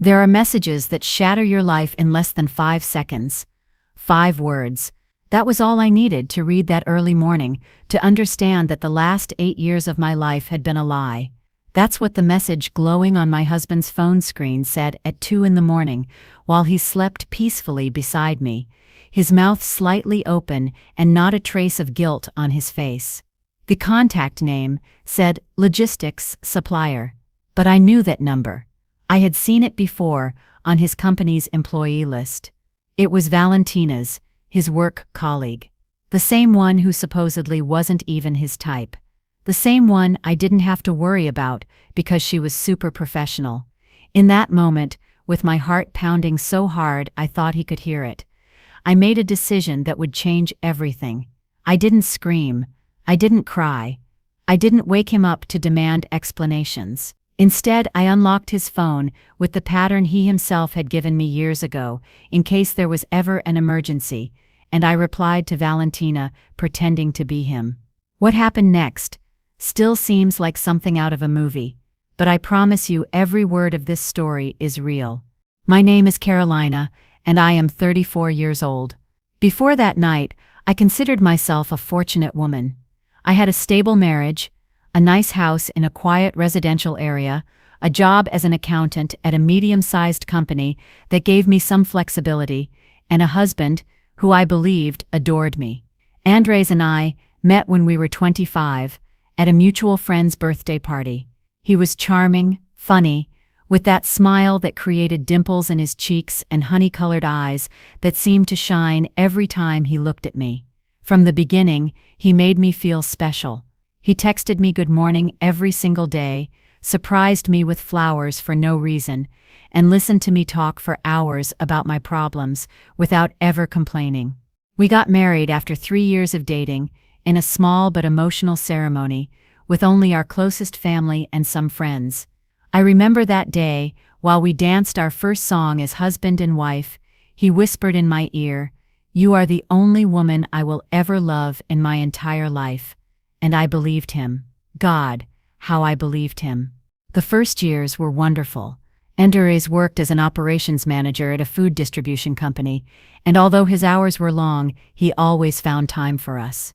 There are messages that shatter your life in less than 5 seconds. 5 words. That was all I needed to read that early morning, to understand that the last 8 years of my life had been a lie. That's what the message glowing on my husband's phone screen said at 2 in the morning, while he slept peacefully beside me, his mouth slightly open and not a trace of guilt on his face. The contact name said Logistics Supplier, but I knew that number. I had seen it before on his company's employee list. It was Valentina's, his work colleague. The same one who supposedly wasn't even his type. The same one I didn't have to worry about because she was super professional. In that moment, with my heart pounding so hard I thought he could hear it, I made a decision that would change everything. I didn't scream. I didn't cry. I didn't wake him up to demand explanations. Instead, I unlocked his phone with the pattern he himself had given me years ago, in case there was ever an emergency, and I replied to Valentina, pretending to be him. What happened next still seems like something out of a movie, but I promise you every word of this story is real. My name is Carolina, and I am 34 years old. Before that night, I considered myself a fortunate woman. I had a stable marriage, a nice house in a quiet residential area, a job as an accountant at a medium-sized company that gave me some flexibility, and a husband who I believed adored me. Andres and I met when we were 25, at a mutual friend's birthday party. He was charming, funny, with that smile that created dimples in his cheeks and honey-colored eyes that seemed to shine every time he looked at me. From the beginning, he made me feel special. He texted me good morning every single day, surprised me with flowers for no reason, and listened to me talk for hours about my problems without ever complaining. We got married after 3 years of dating, in a small but emotional ceremony, with only our closest family and some friends. I remember that day, while we danced our first song as husband and wife, he whispered in my ear, "You are the only woman I will ever love in my entire life." And I believed him. God, how I believed him. The first years were wonderful. Andres worked as an operations manager at a food distribution company, and although his hours were long, he always found time for us.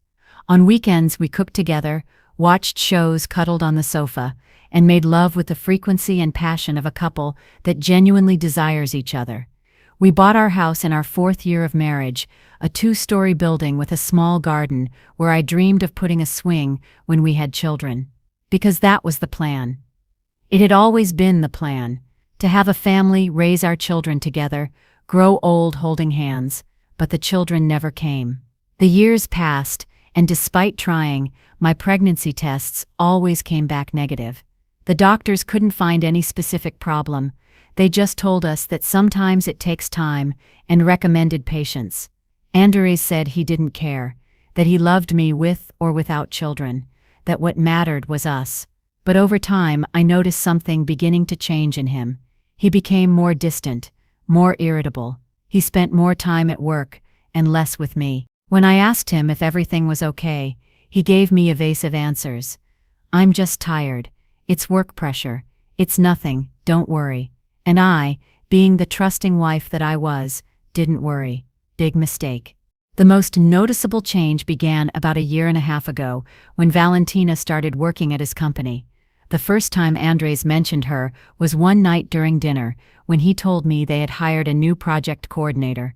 On weekends we cooked together, watched shows cuddled on the sofa, and made love with the frequency and passion of a couple that genuinely desires each other. We bought our house in our 4th year of marriage, a 2-story building with a small garden where I dreamed of putting a swing when we had children. Because that was the plan. It had always been the plan, to have a family, raise our children together, grow old holding hands, but the children never came. The years passed, and despite trying, my pregnancy tests always came back negative. The doctors couldn't find any specific problem. They just told us that sometimes it takes time and recommended patience. Andres said he didn't care, that he loved me with or without children, that what mattered was us. But over time, I noticed something beginning to change in him. He became more distant, more irritable. He spent more time at work and less with me. When I asked him if everything was okay, he gave me evasive answers. "I'm just tired. It's work pressure. It's nothing, don't worry." And I, being the trusting wife that I was, didn't worry. Big mistake. The most noticeable change began about a year and a half ago, when Valentina started working at his company. The first time Andres mentioned her was one night during dinner, when he told me they had hired a new project coordinator.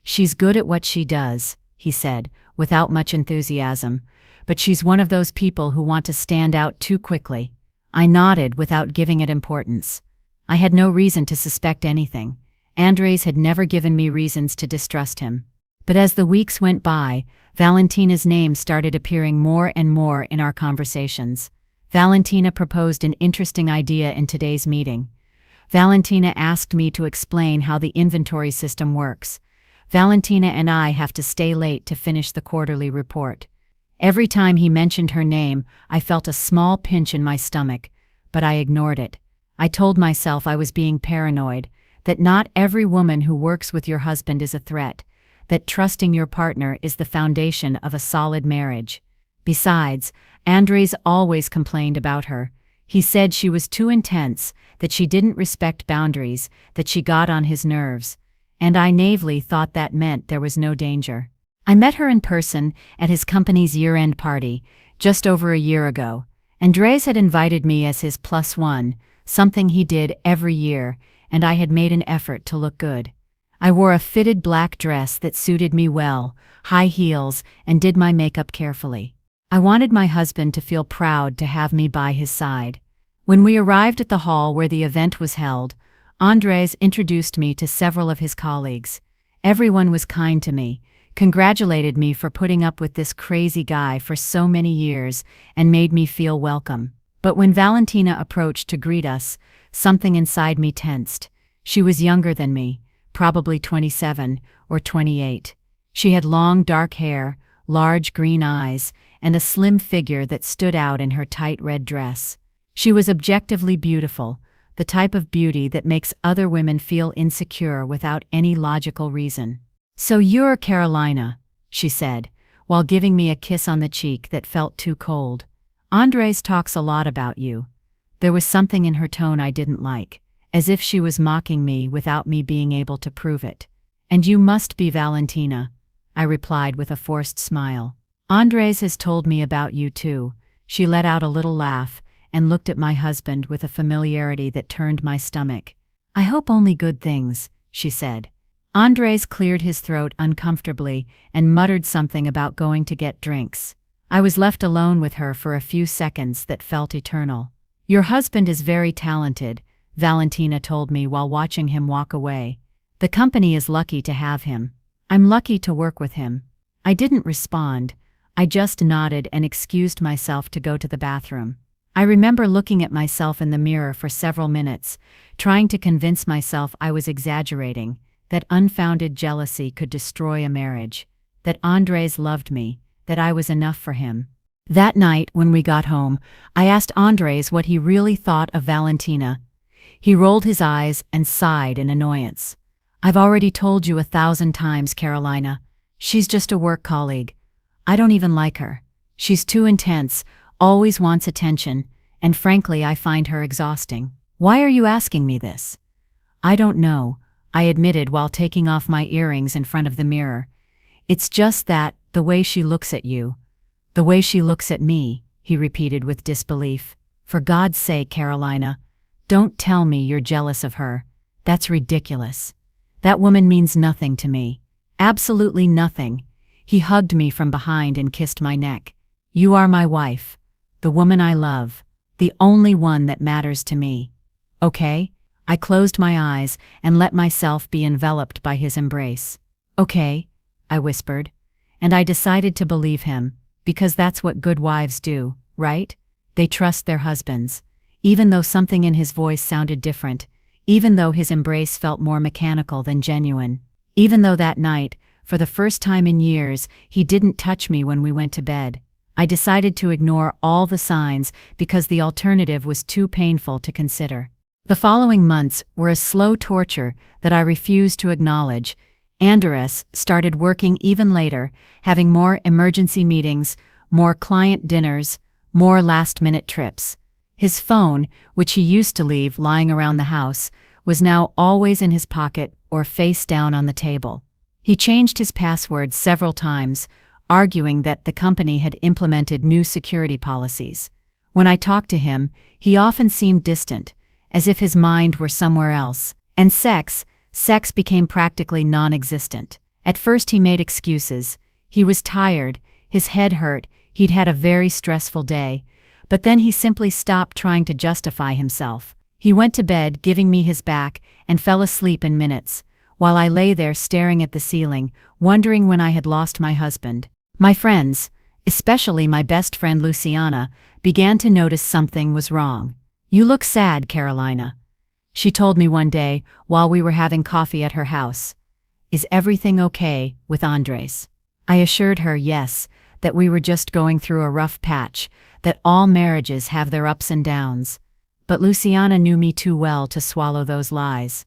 "She's good at what she does," he said, without much enthusiasm, "but she's one of those people who want to stand out too quickly." I nodded without giving it importance. I had no reason to suspect anything. Andres had never given me reasons to distrust him. But as the weeks went by, Valentina's name started appearing more and more in our conversations. Valentina proposed an interesting idea in today's meeting. Valentina asked me to explain how the inventory system works. Valentina and I have to stay late to finish the quarterly report. Every time he mentioned her name, I felt a small pinch in my stomach, but I ignored it. I told myself I was being paranoid, that not every woman who works with your husband is a threat, that trusting your partner is the foundation of a solid marriage. Besides, Andres always complained about her. He said she was too intense, that she didn't respect boundaries, that she got on his nerves. And I naively thought that meant there was no danger. I met her in person at his company's year-end party, just over a year ago. Andres had invited me as his +1, something he did every year, and I had made an effort to look good. I wore a fitted black dress that suited me well, high heels, and did my makeup carefully. I wanted my husband to feel proud to have me by his side. When we arrived at the hall where the event was held, Andres introduced me to several of his colleagues. Everyone was kind to me, congratulated me for putting up with this crazy guy for so many years, and made me feel welcome. But when Valentina approached to greet us, something inside me tensed. She was younger than me, probably 27 or 28. She had long dark hair, large green eyes, and a slim figure that stood out in her tight red dress. She was objectively beautiful, the type of beauty that makes other women feel insecure without any logical reason. "So you're Carolina," she said, while giving me a kiss on the cheek that felt too cold. "Andres talks a lot about you." There was something in her tone I didn't like, as if she was mocking me without me being able to prove it. "And you must be Valentina," I replied with a forced smile. "Andres has told me about you too." She let out a little laugh and looked at my husband with a familiarity that turned my stomach. "I hope only good things," she said. Andres cleared his throat uncomfortably and muttered something about going to get drinks. I was left alone with her for a few seconds that felt eternal. "Your husband is very talented," Valentina told me while watching him walk away. "The company is lucky to have him. I'm lucky to work with him." I didn't respond. I just nodded and excused myself to go to the bathroom. I remember looking at myself in the mirror for several minutes, trying to convince myself I was exaggerating, that unfounded jealousy could destroy a marriage, that Andres loved me, that I was enough for him. That night, when we got home, I asked Andres what he really thought of Valentina. He rolled his eyes and sighed in annoyance. "I've already told you 1,000 times, Carolina. She's just a work colleague. I don't even like her. She's too intense, always wants attention, and frankly I find her exhausting." "Why are you asking me this?" "I don't know," I admitted while taking off my earrings in front of the mirror. "It's just that, the way she looks at you." "The way she looks at me," he repeated with disbelief. "For God's sake, Carolina, don't tell me you're jealous of her. That's ridiculous. That woman means nothing to me. Absolutely nothing." He hugged me from behind and kissed my neck. "You are my wife, the woman I love, the only one that matters to me. Okay?" I closed my eyes and let myself be enveloped by his embrace. "Okay," I whispered, and I decided to believe him, because that's what good wives do, right? They trust their husbands. Even though something in his voice sounded different, even though his embrace felt more mechanical than genuine, even though that night, for the first time in years, he didn't touch me when we went to bed, I decided to ignore all the signs because the alternative was too painful to consider. The following months were a slow torture that I refused to acknowledge. Andres started working even later, having more emergency meetings, more client dinners, more last-minute trips. His phone, which he used to leave lying around the house, was now always in his pocket or face down on the table. He changed his password several times, arguing that the company had implemented new security policies. When I talked to him, he often seemed distant, as if his mind were somewhere else. And sex became practically non-existent. At first he made excuses. He was tired, his head hurt, he'd had a very stressful day. But then he simply stopped trying to justify himself. He went to bed, giving me his back, and fell asleep in minutes, while I lay there staring at the ceiling, wondering when I had lost my husband. My friends, especially my best friend Luciana, began to notice something was wrong. "You look sad, Carolina," she told me one day while we were having coffee at her house. "Is everything okay with Andres?" I assured her yes, that we were just going through a rough patch, that all marriages have their ups and downs. But Luciana knew me too well to swallow those lies.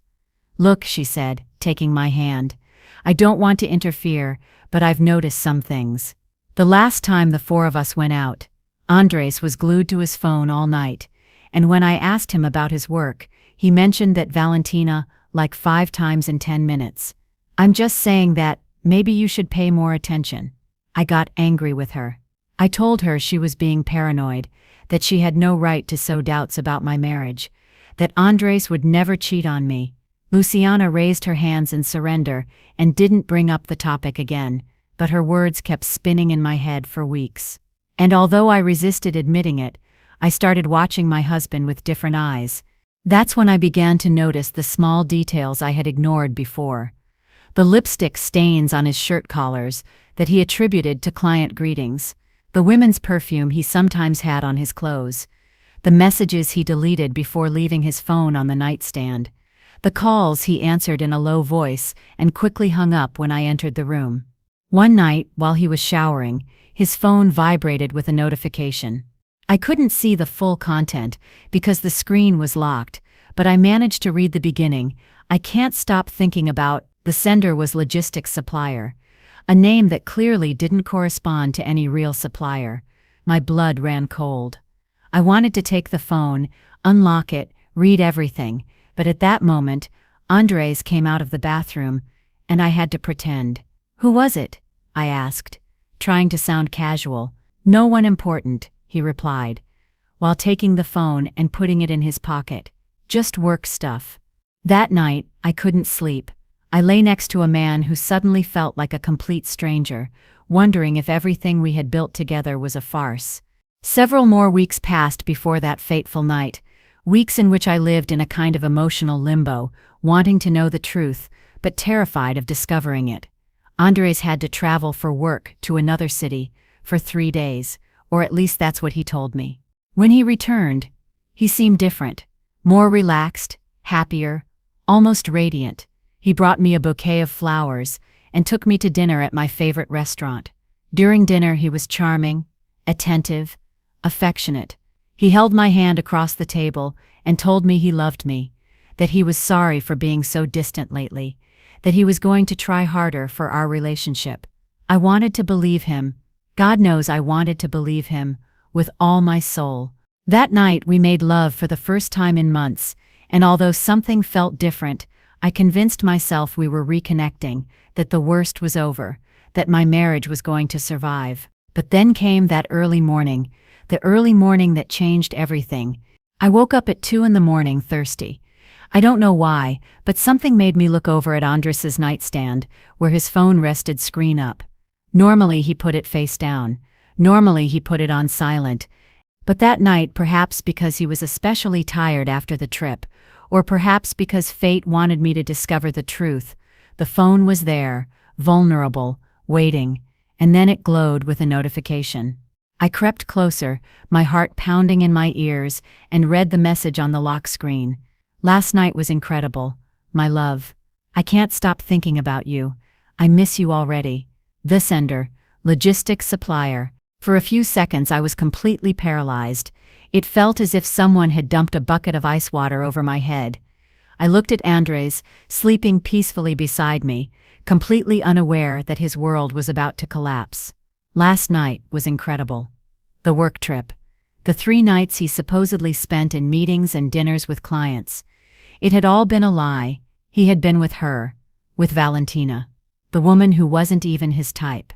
"Look," she said, taking my hand, "I don't want to interfere, but I've noticed some things. The last time the four of us went out, Andres was glued to his phone all night, and when I asked him about his work, he mentioned that Valentina, like 5 times in 10 minutes. I'm just saying that, maybe you should pay more attention. I got angry with her. I told her she was being paranoid, that she had no right to sow doubts about my marriage, that Andres would never cheat on me. Luciana raised her hands in surrender and didn't bring up the topic again, but her words kept spinning in my head for weeks. And although I resisted admitting it, I started watching my husband with different eyes. That's when I began to notice the small details I had ignored before. The lipstick stains on his shirt collars that he attributed to client greetings, the women's perfume he sometimes had on his clothes, the messages he deleted before leaving his phone on the nightstand, the calls he answered in a low voice and quickly hung up when I entered the room. One night, while he was showering, his phone vibrated with a notification. I couldn't see the full content because the screen was locked, but I managed to read the beginning. I can't stop thinking about. The sender was logistics supplier, a name that clearly didn't correspond to any real supplier. My blood ran cold. I wanted to take the phone, unlock it, read everything, but at that moment, Andres came out of the bathroom, and I had to pretend. Who was it? I asked, trying to sound casual. No one important, he replied, while taking the phone and putting it in his pocket. Just work stuff. That night, I couldn't sleep. I lay next to a man who suddenly felt like a complete stranger, wondering if everything we had built together was a farce. Several more weeks passed before that fateful night, weeks in which I lived in a kind of emotional limbo, wanting to know the truth, but terrified of discovering it. Andres had to travel for work to another city for 3 days, or at least that's what he told me. When he returned, he seemed different, more relaxed, happier, almost radiant. He brought me a bouquet of flowers and took me to dinner at my favorite restaurant. During dinner, he was charming, attentive, affectionate. He held my hand across the table and told me he loved me, that he was sorry for being so distant lately, that he was going to try harder for our relationship. I wanted to believe him. God knows I wanted to believe him with all my soul. That night we made love for the first time in months, and although something felt different, I convinced myself we were reconnecting, that the worst was over, that my marriage was going to survive. But then came that early morning, the early morning that changed everything. I woke up at 2 a.m. thirsty. I don't know why, but something made me look over at Andres's nightstand, where his phone rested screen up. Normally he put it face down. Normally he put it on silent. But that night, perhaps because he was especially tired after the trip, or perhaps because fate wanted me to discover the truth, the phone was there, vulnerable, waiting, and then it glowed with a notification. I crept closer, my heart pounding in my ears, and read the message on the lock screen. Last night was incredible, my love. I can't stop thinking about you. I miss you already. The sender, logistics supplier. For a few seconds I was completely paralyzed. It felt as if someone had dumped a bucket of ice water over my head. I looked at Andres, sleeping peacefully beside me, completely unaware that his world was about to collapse. Last night was incredible. The work trip. The 3 nights he supposedly spent in meetings and dinners with clients. It had all been a lie. He had been with her, with Valentina, the woman who wasn't even his type.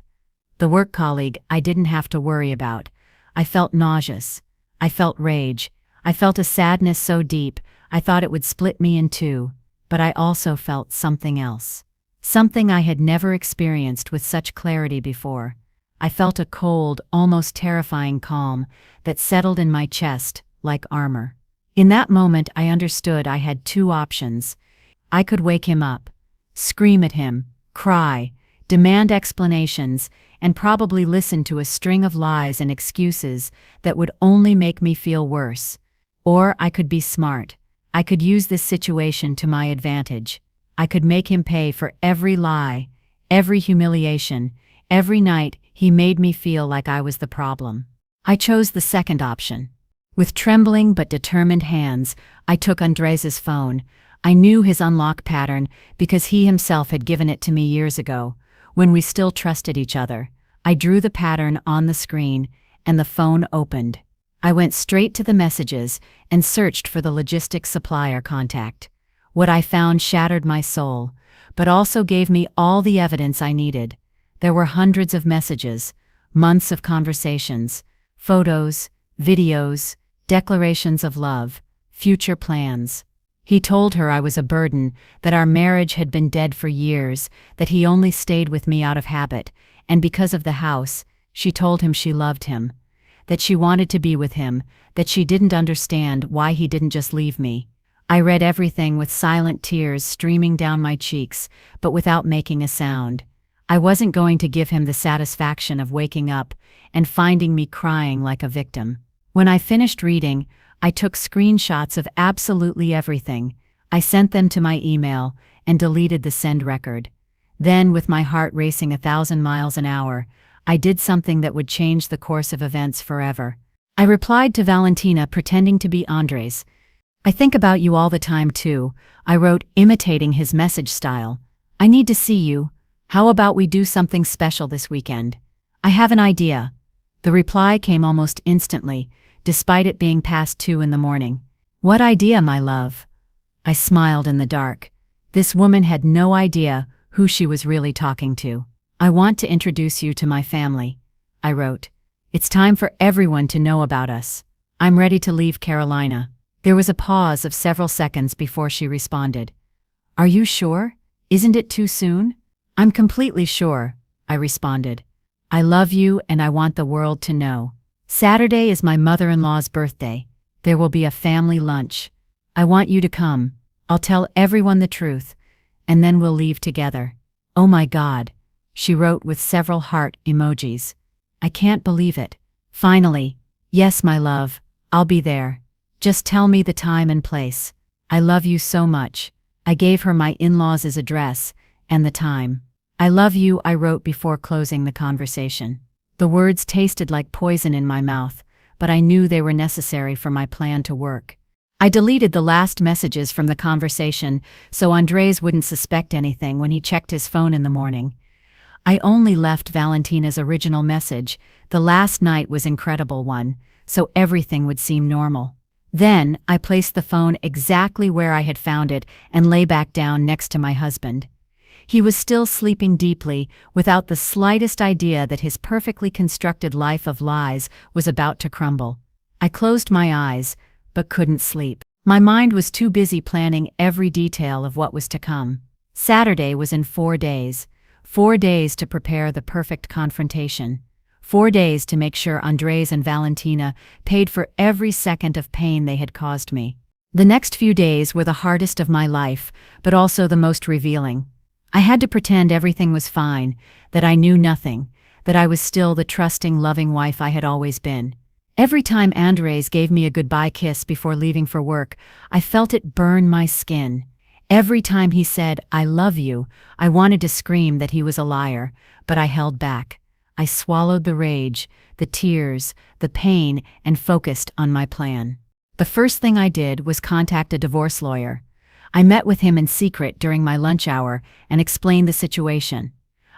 The work colleague I didn't have to worry about. I felt nauseous. I felt rage. I felt a sadness so deep, I thought it would split me in 2, but I also felt something else. Something I had never experienced with such clarity before. I felt a cold, almost terrifying calm that settled in my chest like armor. In that moment I understood I had 2 options. I could wake him up, scream at him, cry, demand explanations, and probably listen to a string of lies and excuses that would only make me feel worse. Or I could be smart. I could use this situation to my advantage. I could make him pay for every lie, every humiliation, every night he made me feel like I was the problem. I chose the second option. With trembling but determined hands, I took Andres's phone. I knew his unlock pattern because he himself had given it to me years ago, when we still trusted each other. I drew the pattern on the screen, and the phone opened. I went straight to the messages and searched for the logistics supplier contact. What I found shattered my soul, but also gave me all the evidence I needed. There were hundreds of messages, months of conversations, photos, videos, declarations of love, future plans. He told her I was a burden, that our marriage had been dead for years, that he only stayed with me out of habit, and because of the house. She told him she loved him, that she wanted to be with him, that she didn't understand why he didn't just leave me. I read everything with silent tears streaming down my cheeks, but without making a sound. I wasn't going to give him the satisfaction of waking up and finding me crying like a victim. When I finished reading, I took screenshots of absolutely everything. I sent them to my email and deleted the send record. Then, with my heart racing 1,000 miles an hour, I did something that would change the course of events forever. I replied to Valentina pretending to be Andres. "I think about you all the time too," I wrote, imitating his message style. "I need to see you. How about we do something special this weekend? I have an idea." The reply came almost instantly, despite it being past 2 in the morning. "What idea, my love?" I smiled in the dark. This woman had no idea who she was really talking to. "I want to introduce you to my family," I wrote. "It's time for everyone to know about us. I'm ready to leave Carolina." There was a pause of several seconds before she responded. "Are you sure? Isn't it too soon?" "I'm completely sure," I responded. "I love you and I want the world to know. Saturday is my mother-in-law's birthday. There will be a family lunch. I want you to come. I'll tell everyone the truth, and then we'll leave together." "Oh my God," she wrote with several heart emojis. "I can't believe it." Finally, "Yes, my love, I'll be there. Just tell me the time and place. I love you so much." I gave her my in-laws' address and the time. "I love you," I wrote before closing the conversation. The words tasted like poison in my mouth, but I knew they were necessary for my plan to work. I deleted the last messages from the conversation so Andres wouldn't suspect anything when he checked his phone in the morning. I only left Valentina's original message. The last night was an incredible one, so everything would seem normal. Then I placed the phone exactly where I had found it and lay back down next to my husband. He was still sleeping deeply, without the slightest idea that his perfectly constructed life of lies was about to crumble. I closed my eyes, but couldn't sleep. My mind was too busy planning every detail of what was to come. Saturday was in 4 days. 4 days to prepare the perfect confrontation. 4 days to make sure Andres and Valentina paid for every second of pain they had caused me. The next few days were the hardest of my life, but also the most revealing. I had to pretend everything was fine, that I knew nothing, that I was still the trusting, loving wife I had always been. Every time Andres gave me a goodbye kiss before leaving for work, I felt it burn my skin. Every time he said, "I love you," I wanted to scream that he was a liar, but I held back. I swallowed the rage, the tears, the pain, and focused on my plan. The first thing I did was contact a divorce lawyer. I met with him in secret during my lunch hour and explained the situation.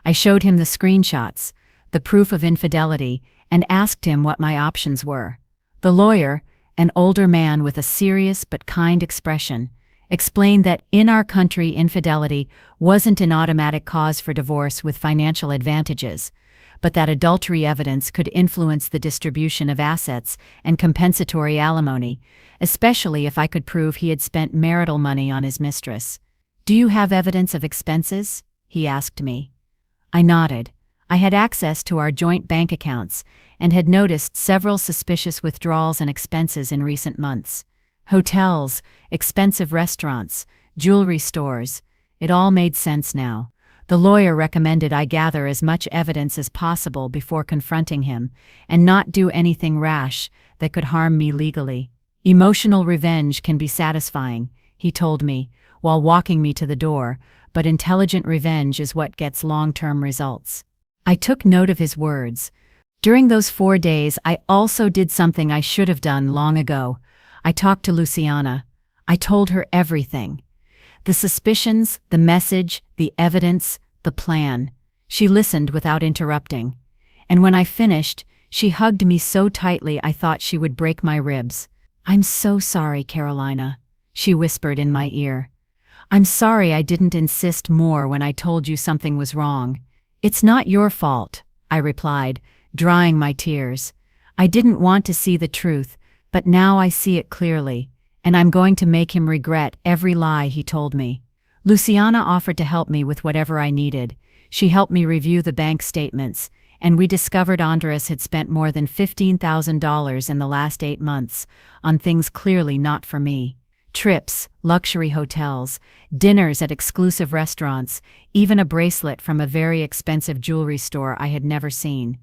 I showed him the screenshots, the proof of infidelity, and asked him what my options were. The lawyer, an older man with a serious but kind expression, explained that in our country infidelity wasn't an automatic cause for divorce with financial advantages, but that adultery evidence could influence the distribution of assets and compensatory alimony, especially if I could prove he had spent marital money on his mistress. "Do you have evidence of expenses?" he asked me. I nodded. I had access to our joint bank accounts and had noticed several suspicious withdrawals and expenses in recent months. Hotels, expensive restaurants, jewelry stores. It all made sense now. The lawyer recommended I gather as much evidence as possible before confronting him, and not do anything rash that could harm me legally. "Emotional revenge can be satisfying," he told me, while walking me to the door, "but intelligent revenge is what gets long-term results." I took note of his words. During those 4 days, I also did something I should have done long ago. I talked to Luciana. I told her everything. The suspicions, the message, the evidence, the plan. She listened without interrupting. And when I finished, She hugged me so tightly I thought she would break my ribs. "I'm so sorry, Carolina," she whispered in my ear. "I'm sorry I didn't insist more when I told you something was wrong." "It's not your fault," I replied, drying my tears. "I didn't want to see the truth, but now I see it clearly, and I'm going to make him regret every lie he told me." Luciana offered to help me with whatever I needed. She helped me review the bank statements, and we discovered Andres had spent more than $15,000 in the last 8 months on things clearly not for me. Trips, luxury hotels, dinners at exclusive restaurants, even a bracelet from a very expensive jewelry store I had never seen.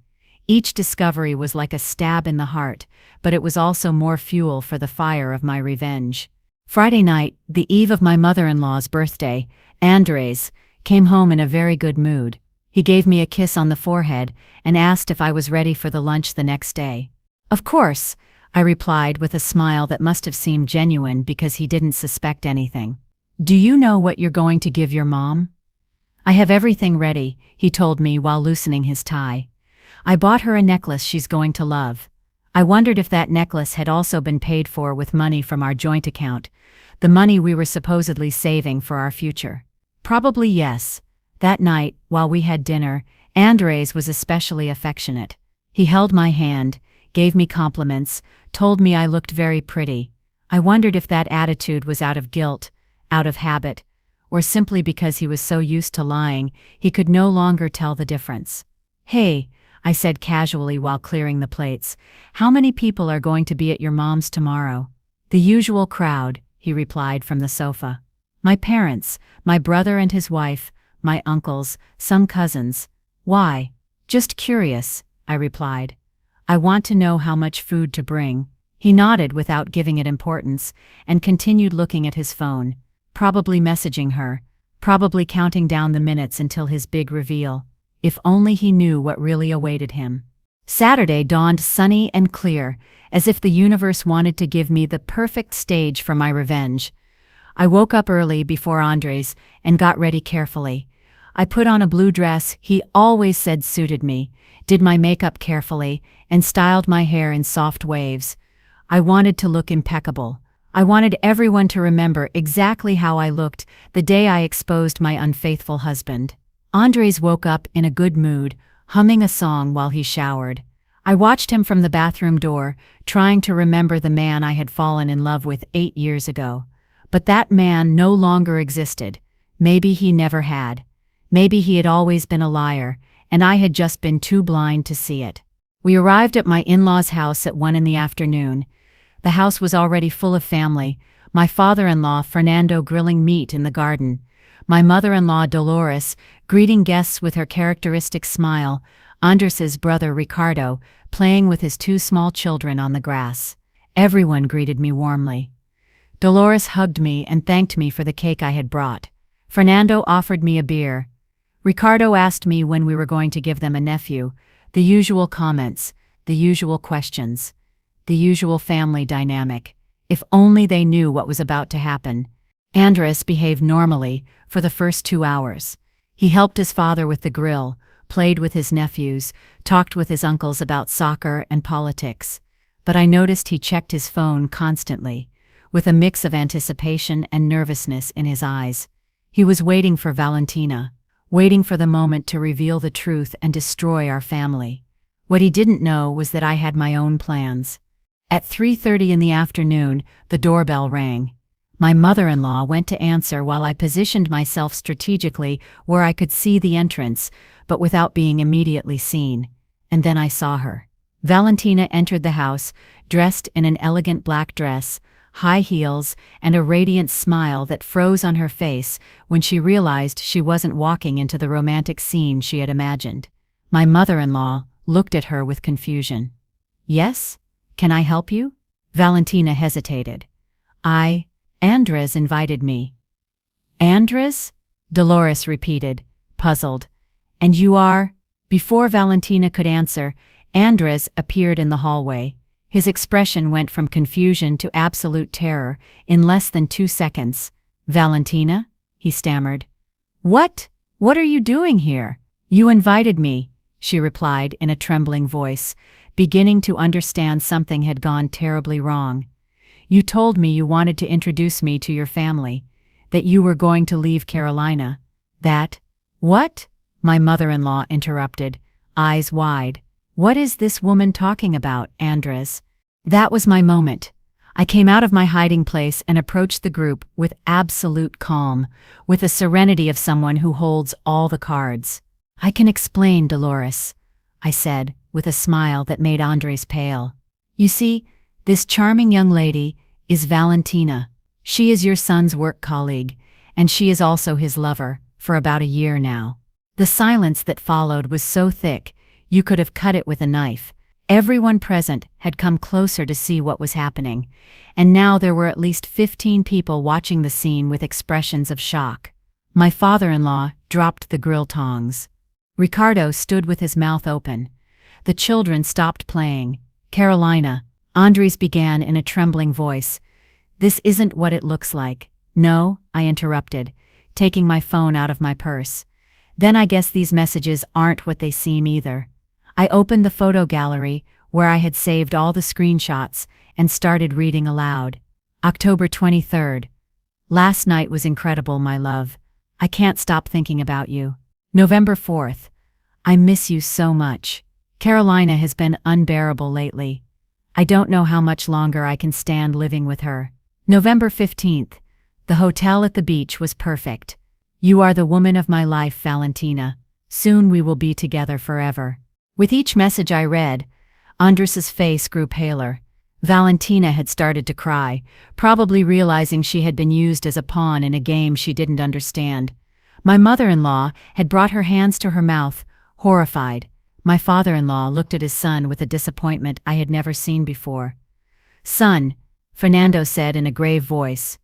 Each discovery was like a stab in the heart, but it was also more fuel for the fire of my revenge. Friday night, the eve of my mother-in-law's birthday, Andres came home in a very good mood. He gave me a kiss on the forehead and asked if I was ready for the lunch the next day. "Of course," I replied with a smile that must have seemed genuine because he didn't suspect anything. "Do you know what you're going to give your mom?" "I have everything ready," he told me while loosening his tie. "I bought her a necklace she's going to love." I wondered if that necklace had also been paid for with money from our joint account, the money we were supposedly saving for our future. Probably yes. That night, while we had dinner, Andres was especially affectionate. He held my hand, gave me compliments, told me I looked very pretty. I wondered if that attitude was out of guilt, out of habit, or simply because he was so used to lying, he could no longer tell the difference. "Hey," I said casually while clearing the plates, "how many people are going to be at your mom's tomorrow?" "The usual crowd," he replied from the sofa. "My parents, my brother and his wife, my uncles, some cousins." "Why?" "Just curious," I replied. "I want to know how much food to bring." He nodded without giving it importance, and continued looking at his phone, probably messaging her, probably counting down the minutes until his big reveal. If only he knew what really awaited him. Saturday dawned sunny and clear, as if the universe wanted to give me the perfect stage for my revenge. I woke up early before Andres and got ready carefully. I put on a blue dress he always said suited me, did my makeup carefully, and styled my hair in soft waves. I wanted to look impeccable. I wanted everyone to remember exactly how I looked the day I exposed my unfaithful husband. Andres woke up in a good mood, humming a song while he showered. I watched him from the bathroom door, trying to remember the man I had fallen in love with 8 years ago. But that man no longer existed. Maybe he never had. Maybe he had always been a liar, and I had just been too blind to see it. We arrived at my in-laws' house at 1 p.m. The house was already full of family, my father-in-law Fernando grilling meat in the garden, my mother-in-law Dolores greeting guests with her characteristic smile, Andres's brother Ricardo playing with his 2 small children on the grass. Everyone greeted me warmly. Dolores hugged me and thanked me for the cake I had brought. Fernando offered me a beer. Ricardo asked me when we were going to give them a nephew. The usual comments, the usual questions, the usual family dynamic. If only they knew what was about to happen. Andres behaved normally for the first 2 hours. He helped his father with the grill, played with his nephews, talked with his uncles about soccer and politics. But I noticed he checked his phone constantly, with a mix of anticipation and nervousness in his eyes. He was waiting for Valentina, waiting for the moment to reveal the truth and destroy our family. What he didn't know was that I had my own plans. At 3:30 in the afternoon, the doorbell rang. My mother-in-law went to answer while I positioned myself strategically where I could see the entrance, but without being immediately seen. And then I saw her. Valentina entered the house, dressed in an elegant black dress, high heels, and a radiant smile that froze on her face when she realized she wasn't walking into the romantic scene she had imagined. My mother-in-law looked at her with confusion. "Yes? Can I help you?" Valentina hesitated. Andres invited me." "Andres?" Dolores repeated, puzzled. "And you are?" Before Valentina could answer, Andres appeared in the hallway. His expression went from confusion to absolute terror in less than 2 seconds. "Valentina?" he stammered. What are you doing here?" "You invited me," she replied in a trembling voice, beginning to understand something had gone terribly wrong. You told me you wanted to introduce me to your family, that you were going to leave Carolina. That— What? My mother-in-law interrupted, eyes wide. What is this woman talking about, Andres? That was my moment. I came out of my hiding place and approached the group with absolute calm, with the serenity of someone who holds all the cards. I can explain, Dolores, I said, with a smile that made Andres pale. You see, this charming young lady is Valentina. She is your son's work colleague, and she is also his lover, for about a year now. The silence that followed was so thick, you could have cut it with a knife. Everyone present had come closer to see what was happening, and now there were at least 15 people watching the scene with expressions of shock. My father-in-law dropped the grill tongs. Ricardo stood with his mouth open. The children stopped playing. Carolina, Andres began in a trembling voice. This isn't what it looks like. No, I interrupted, taking my phone out of my purse. Then I guess these messages aren't what they seem either. I opened the photo gallery, where I had saved all the screenshots, and started reading aloud. October 23rd. Last night was incredible, my love. I can't stop thinking about you. November 4th. I miss you so much. Carolina has been unbearable lately. I don't know how much longer I can stand living with her. November 15th. The hotel at the beach was perfect. You are the woman of my life, Valentina. Soon we will be together forever. With each message I read, Andres's face grew paler. Valentina had started to cry, probably realizing she had been used as a pawn in a game she didn't understand. My mother-in-law had brought her hands to her mouth, horrified. My father-in-law looked at his son with a disappointment I had never seen before. Son, Fernando said in a grave voice.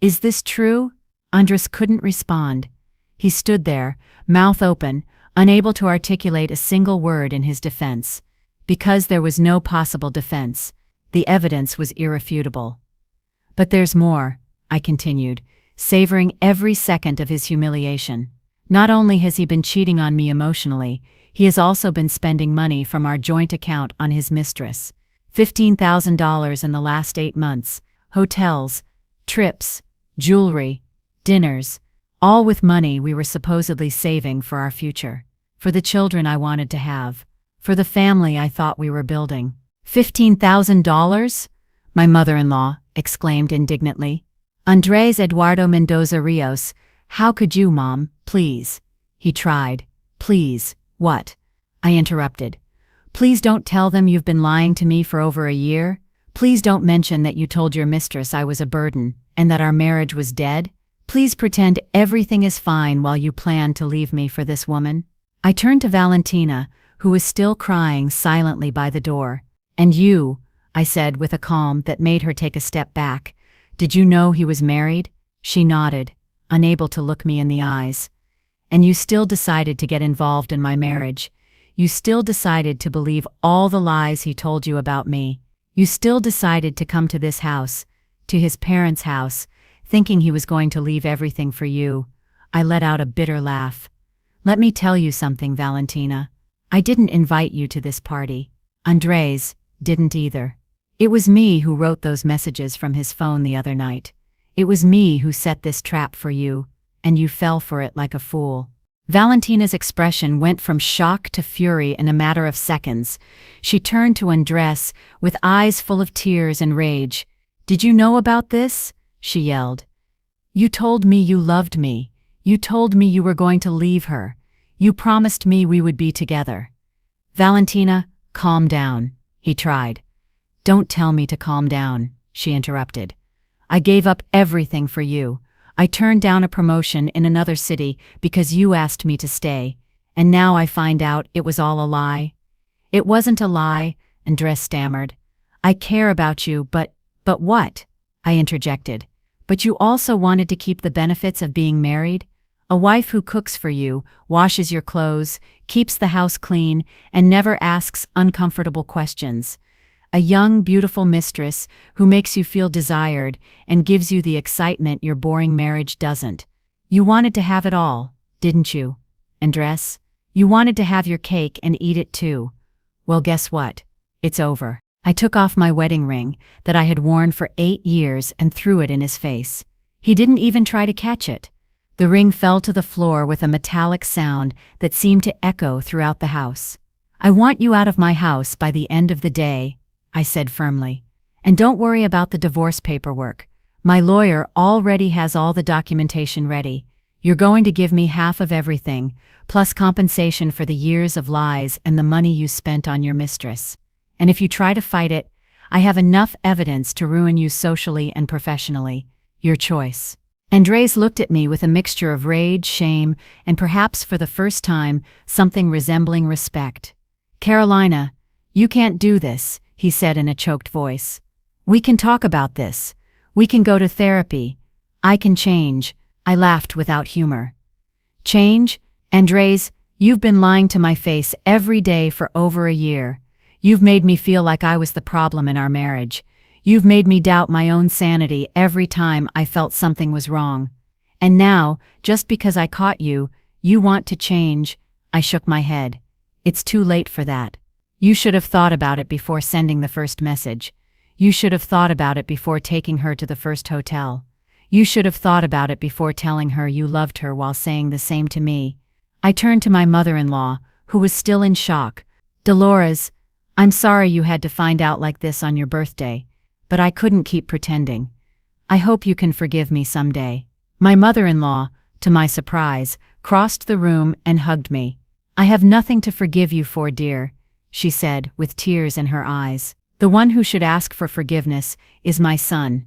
Is this true? Andres couldn't respond. He stood there, mouth open, unable to articulate a single word in his defense. Because there was no possible defense, the evidence was irrefutable. But there's more, I continued, savoring every second of his humiliation. Not only has he been cheating on me emotionally, he has also been spending money from our joint account on his mistress. $15,000 in the last 8 months. Hotels, trips, jewelry, dinners, all with money we were supposedly saving for our future. For the children I wanted to have. For the family I thought we were building. $15,000? My mother-in-law exclaimed indignantly. Andres Eduardo Mendoza Rios, how could you, Mom, please? He tried. Please, what? I interrupted. Please don't tell them you've been lying to me for over a year. Please don't mention that you told your mistress I was a burden, and that our marriage was dead. Please pretend everything is fine while you plan to leave me for this woman. I turned to Valentina, who was still crying silently by the door. And you, I said with a calm that made her take a step back, did you know he was married? She nodded, unable to look me in the eyes. And you still decided to get involved in my marriage. You still decided to believe all the lies he told you about me. You still decided to come to this house, to his parents' house, thinking he was going to leave everything for you. I let out a bitter laugh. Let me tell you something, Valentina. I didn't invite you to this party. Andres didn't either. It was me who wrote those messages from his phone the other night. It was me who set this trap for you, and you fell for it like a fool. Valentina's expression went from shock to fury in a matter of seconds. She turned to Andres with eyes full of tears and rage. Did you know about this? She yelled. You told me you loved me. You told me you were going to leave her. You promised me we would be together. Valentina, calm down, he tried. Don't tell me to calm down, she interrupted. I gave up everything for you. I turned down a promotion in another city because you asked me to stay, and now I find out it was all a lie. It wasn't a lie, Andres stammered. I care about you, but what? I interjected. But you also wanted to keep the benefits of being married? A wife who cooks for you, washes your clothes, keeps the house clean, and never asks uncomfortable questions. A young, beautiful mistress who makes you feel desired and gives you the excitement your boring marriage doesn't. You wanted to have it all, didn't you, Andres? You wanted to have your cake and eat it too. Well, guess what? It's over. I took off my wedding ring that I had worn for 8 years and threw it in his face. He didn't even try to catch it. The ring fell to the floor with a metallic sound that seemed to echo throughout the house. I want you out of my house by the end of the day, I said firmly. And don't worry about the divorce paperwork. My lawyer already has all the documentation ready. You're going to give me half of everything, plus compensation for the years of lies and the money you spent on your mistress. And if you try to fight it, I have enough evidence to ruin you socially and professionally. Your choice. Andres looked at me with a mixture of rage, shame, and perhaps for the first time, something resembling respect. Carolina, you can't do this, he said in a choked voice. We can talk about this. We can go to therapy. I can change. I laughed without humor. Change? Andres, you've been lying to my face every day for over a year. You've made me feel like I was the problem in our marriage. You've made me doubt my own sanity every time I felt something was wrong. And now, just because I caught you, you want to change. I shook my head. It's too late for that. You should have thought about it before sending the first message. You should have thought about it before taking her to the first hotel. You should have thought about it before telling her you loved her while saying the same to me. I turned to my mother-in-law, who was still in shock. Dolores, I'm sorry you had to find out like this on your birthday, but I couldn't keep pretending. I hope you can forgive me someday. My mother-in-law, to my surprise, crossed the room and hugged me. I have nothing to forgive you for, dear, she said, with tears in her eyes. The one who should ask for forgiveness is my son.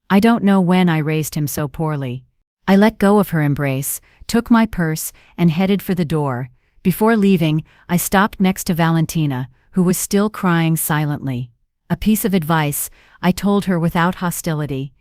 I don't know when I raised him so poorly. I let go of her embrace, took my purse, and headed for the door. Before leaving, I stopped next to Valentina, who was still crying silently. A piece of advice, I told her without hostility.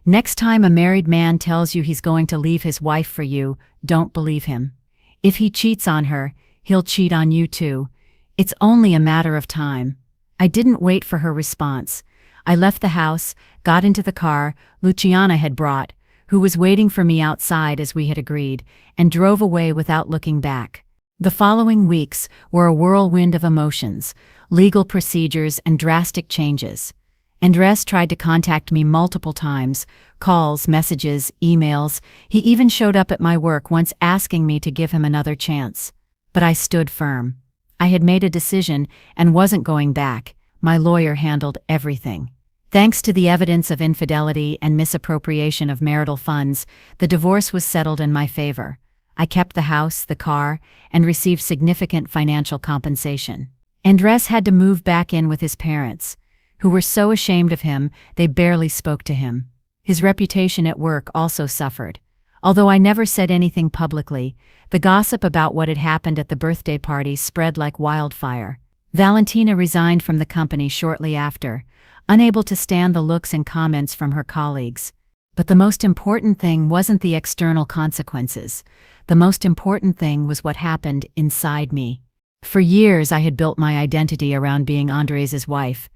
Next time a married man tells you he's going to leave his wife for you, don't believe him. If he cheats on her, he'll cheat on you too. It's only a matter of time. I didn't wait for her response. I left the house, got into the car Luciana had brought, who was waiting for me outside as we had agreed, and drove away without looking back. The following weeks were a whirlwind of emotions, legal procedures, and drastic changes. Andres tried to contact me multiple times, calls, messages, emails. He even showed up at my work once asking me to give him another chance. But I stood firm. I had made a decision and wasn't going back. My lawyer handled everything. Thanks to the evidence of infidelity and misappropriation of marital funds, the divorce was settled in my favor. I kept the house, the car, and received significant financial compensation. Andres had to move back in with his parents, who were so ashamed of him they barely spoke to him. His reputation at work also suffered. Although I never said anything publicly, the gossip about what had happened at the birthday party spread like wildfire. Valentina resigned from the company shortly after, unable to stand the looks and comments from her colleagues. But the most important thing wasn't the external consequences. The most important thing was what happened inside me. For years I had built my identity around being Andres's wife,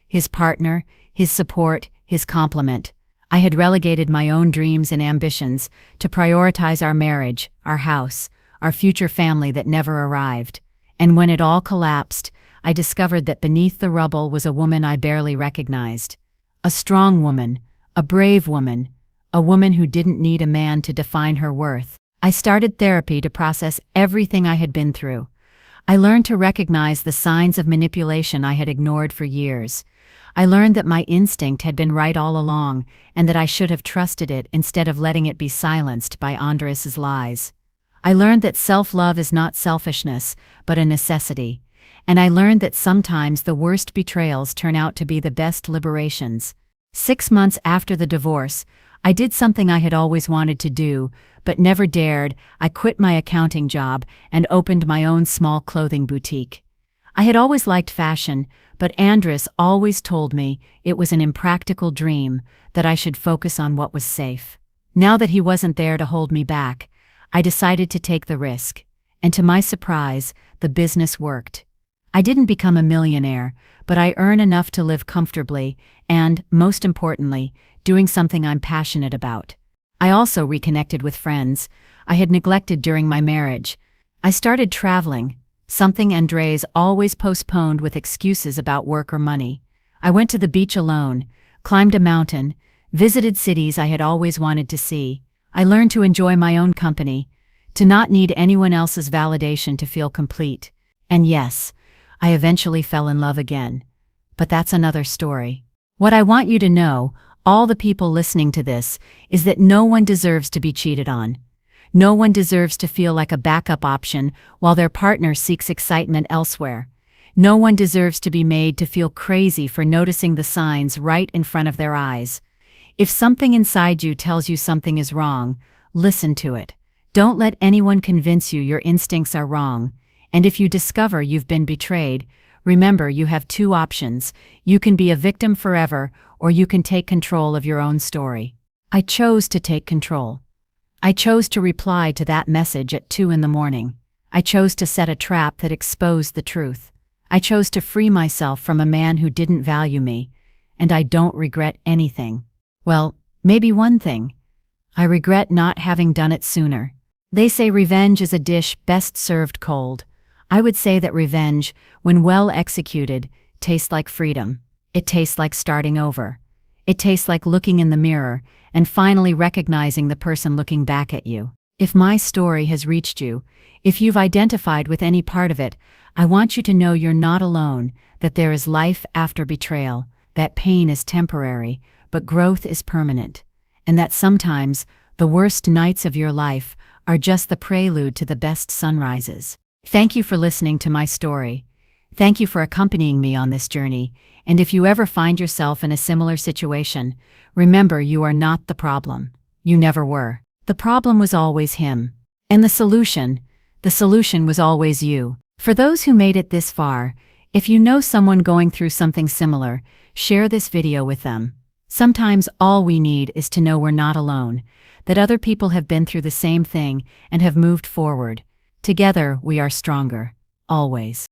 his partner, his support, his complement. I had relegated my own dreams and ambitions to prioritize our marriage, our house, our future family that never arrived. And when it all collapsed, I discovered that beneath the rubble was a woman I barely recognized. A strong woman, a brave woman, a woman who didn't need a man to define her worth. I started therapy to process everything I had been through. I learned to recognize the signs of manipulation I had ignored for years. I learned that my instinct had been right all along, and that I should have trusted it instead of letting it be silenced by Andres's lies. I learned that self-love is not selfishness, but a necessity. And I learned that sometimes the worst betrayals turn out to be the best liberations. 6 months after the divorce, I did something I had always wanted to do, but never dared. I quit my accounting job and opened my own small clothing boutique. I had always liked fashion, but Andres always told me it was an impractical dream, that I should focus on what was safe. Now that he wasn't there to hold me back, I decided to take the risk. And to my surprise, the business worked. I didn't become a millionaire, but I earn enough to live comfortably and, most importantly, doing something I'm passionate about. I also reconnected with friends I had neglected during my marriage. I started traveling, something Andres always postponed with excuses about work or money. I went to the beach alone, climbed a mountain, visited cities I had always wanted to see. I learned to enjoy my own company, to not need anyone else's validation to feel complete. And yes, I eventually fell in love again. But that's another story. What I want you to know, all the people listening to this, is that no one deserves to be cheated on. No one deserves to feel like a backup option while their partner seeks excitement elsewhere. No one deserves to be made to feel crazy for noticing the signs right in front of their eyes. If something inside you tells you something is wrong, listen to it. Don't let anyone convince you your instincts are wrong. And if you discover you've been betrayed, remember you have two options. You can be a victim forever, or you can take control of your own story. I chose to take control. I chose to reply to that message at 2 in the morning. I chose to set a trap that exposed the truth. I chose to free myself from a man who didn't value me, and I don't regret anything. Well, maybe one thing. I regret not having done it sooner. They say revenge is a dish best served cold. I would say that revenge, when well executed, tastes like freedom. It tastes like starting over. It tastes like looking in the mirror and finally recognizing the person looking back at you. If my story has reached you, if you've identified with any part of it, I want you to know you're not alone, that there is life after betrayal, that pain is temporary, but growth is permanent, and that sometimes the worst nights of your life are just the prelude to the best sunrises. Thank you for listening to my story. Thank you for accompanying me on this journey, and if you ever find yourself in a similar situation, remember you are not the problem. You never were. The problem was always him. And the solution was always you. For those who made it this far, if you know someone going through something similar, share this video with them. Sometimes all we need is to know we're not alone, that other people have been through the same thing and have moved forward. Together we are stronger. Always.